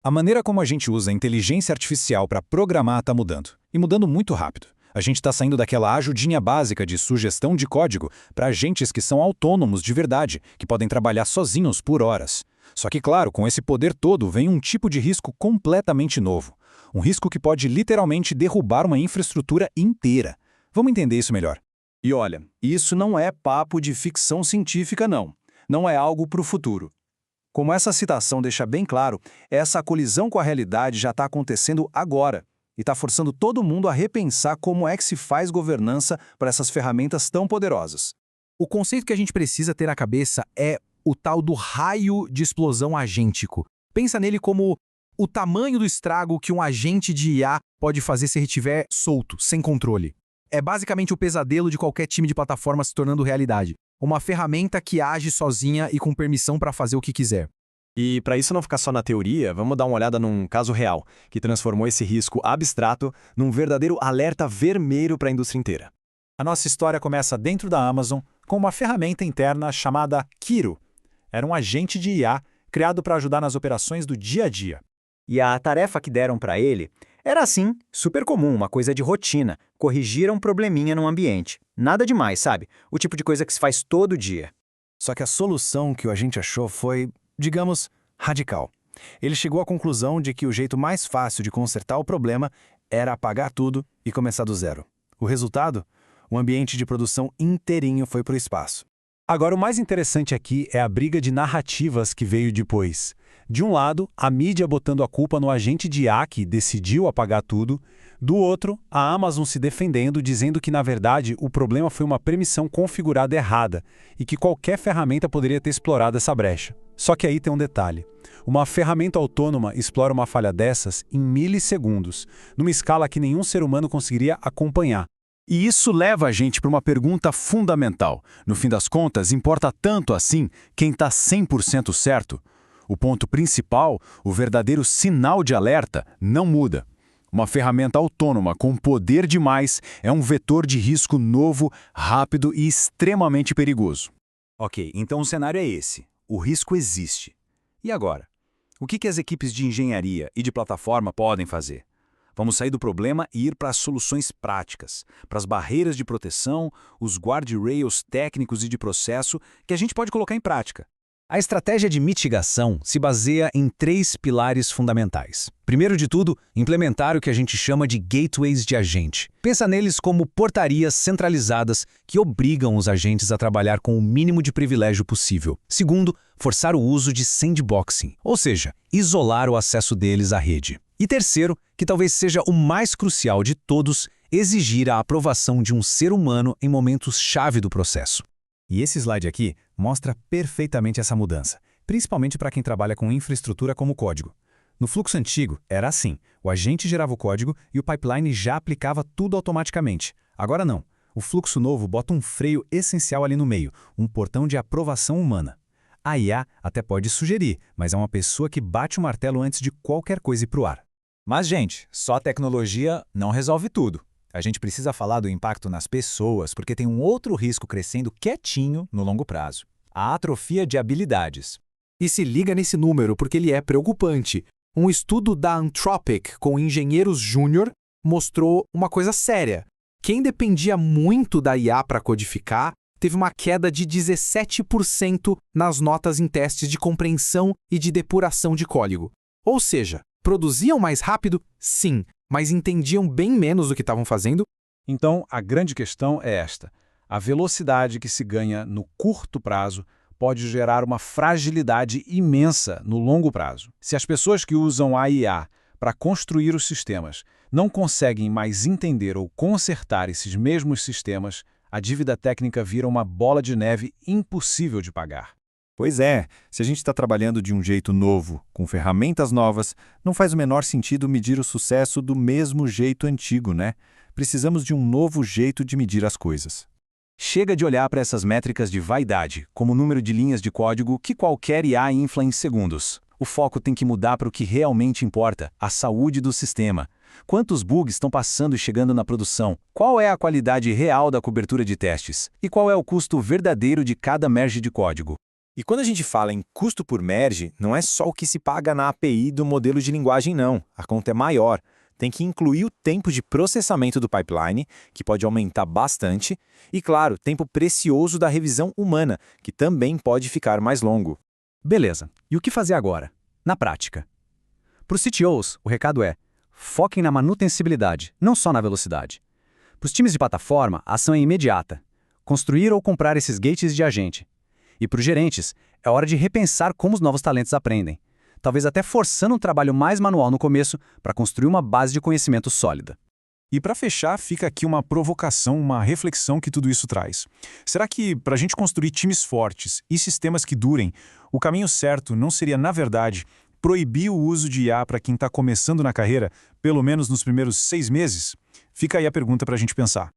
A maneira como a gente usa a inteligência artificial para programar está mudando. E mudando muito rápido. A gente está saindo daquela ajudinha básica de sugestão de código para agentes que são autônomos de verdade, que podem trabalhar sozinhos por horas. Só que, claro, com esse poder todo vem um tipo de risco completamente novo. Um risco que pode literalmente derrubar uma infraestrutura inteira. Vamos entender isso melhor. E olha, isso não é papo de ficção científica, não. Não é algo para o futuro. Como essa citação deixa bem claro, essa colisão com a realidade já está acontecendo agora e está forçando todo mundo a repensar como é que se faz governança para essas ferramentas tão poderosas. O conceito que a gente precisa ter na cabeça é o tal do raio de explosão agêntico. Pensa nele como o tamanho do estrago que um agente de IA pode fazer se ele estiver solto, sem controle. É basicamente o pesadelo de qualquer time de plataforma se tornando realidade. Uma ferramenta que age sozinha e com permissão para fazer o que quiser. E para isso não ficar só na teoria, vamos dar uma olhada num caso real, que transformou esse risco abstrato num verdadeiro alerta vermelho para a indústria inteira. A nossa história começa dentro da Amazon com uma ferramenta interna chamada Kiro. Era um agente de IA criado para ajudar nas operações do dia a dia. E a tarefa que deram para ele era assim, super comum, uma coisa de rotina, corrigir um probleminha num ambiente. Nada demais, sabe? O tipo de coisa que se faz todo dia. Só que a solução que o agente achou foi, digamos, radical. Ele chegou à conclusão de que o jeito mais fácil de consertar o problema era apagar tudo e começar do zero. O resultado? O ambiente de produção inteirinho foi para o espaço. Agora, o mais interessante aqui é a briga de narrativas que veio depois. De um lado, a mídia botando a culpa no agente de IA que decidiu apagar tudo. Do outro, a Amazon se defendendo, dizendo que, na verdade, o problema foi uma permissão configurada errada e que qualquer ferramenta poderia ter explorado essa brecha. Só que aí tem um detalhe. Uma ferramenta autônoma explora uma falha dessas em milissegundos, numa escala que nenhum ser humano conseguiria acompanhar. E isso leva a gente para uma pergunta fundamental. No fim das contas, importa tanto assim quem está 100% certo? O ponto principal, o verdadeiro sinal de alerta, não muda. Uma ferramenta autônoma com poder demais é um vetor de risco novo, rápido e extremamente perigoso. Ok, então o cenário é esse. O risco existe. E agora? O que as equipes de engenharia e de plataforma podem fazer? Vamos sair do problema e ir para as soluções práticas, para as barreiras de proteção, os guardrails técnicos e de processo que a gente pode colocar em prática. A estratégia de mitigação se baseia em 3 pilares fundamentais. Primeiro de tudo, implementar o que a gente chama de gateways de agente. Pensa neles como portarias centralizadas que obrigam os agentes a trabalhar com o mínimo de privilégio possível. Segundo, forçar o uso de sandboxing, ou seja, isolar o acesso deles à rede. E terceiro, que talvez seja o mais crucial de todos, exigir a aprovação de um ser humano em momentos-chave do processo. E esse slide aqui mostra perfeitamente essa mudança, principalmente para quem trabalha com infraestrutura como código. No fluxo antigo, era assim, o agente gerava o código e o pipeline já aplicava tudo automaticamente. Agora não, o fluxo novo bota um freio essencial ali no meio, um portão de aprovação humana. A IA até pode sugerir, mas é uma pessoa que bate o martelo antes de qualquer coisa ir para o ar. Mas, gente, só a tecnologia não resolve tudo. A gente precisa falar do impacto nas pessoas, porque tem um outro risco crescendo quietinho no longo prazo. A atrofia de habilidades. E se liga nesse número, porque ele é preocupante. Um estudo da Anthropic com engenheiros júnior mostrou uma coisa séria. Quem dependia muito da IA para codificar teve uma queda de 17% nas notas em testes de compreensão e de depuração de código. Ou seja, produziam mais rápido? Sim, mas entendiam bem menos do que estavam fazendo? Então, a grande questão é esta. A velocidade que se ganha no curto prazo pode gerar uma fragilidade imensa no longo prazo. Se as pessoas que usam a IA para construir os sistemas não conseguem mais entender ou consertar esses mesmos sistemas, a dívida técnica vira uma bola de neve impossível de pagar. Pois é, se a gente está trabalhando de um jeito novo, com ferramentas novas, não faz o menor sentido medir o sucesso do mesmo jeito antigo, né? Precisamos de um novo jeito de medir as coisas. Chega de olhar para essas métricas de vaidade, como o número de linhas de código que qualquer IA infla em segundos. O foco tem que mudar para o que realmente importa, a saúde do sistema. Quantos bugs estão passando e chegando na produção? Qual é a qualidade real da cobertura de testes? E qual é o custo verdadeiro de cada merge de código? E quando a gente fala em custo por merge, não é só o que se paga na API do modelo de linguagem, não. A conta é maior. Tem que incluir o tempo de processamento do pipeline, que pode aumentar bastante, e, claro, tempo precioso da revisão humana, que também pode ficar mais longo. Beleza. E o que fazer agora? Na prática. Para os CTOs, o recado é: foquem na manutencibilidade, não só na velocidade. Para os times de plataforma, a ação é imediata. Construir ou comprar esses gates de agente. E para os gerentes, é hora de repensar como os novos talentos aprendem. Talvez até forçando um trabalho mais manual no começo para construir uma base de conhecimento sólida. E para fechar, fica aqui uma provocação, uma reflexão que tudo isso traz. Será que, para a gente construir times fortes e sistemas que durem, o caminho certo não seria, na verdade, proibir o uso de IA para quem está começando na carreira, pelo menos nos primeiros 6 meses? Fica aí a pergunta para a gente pensar.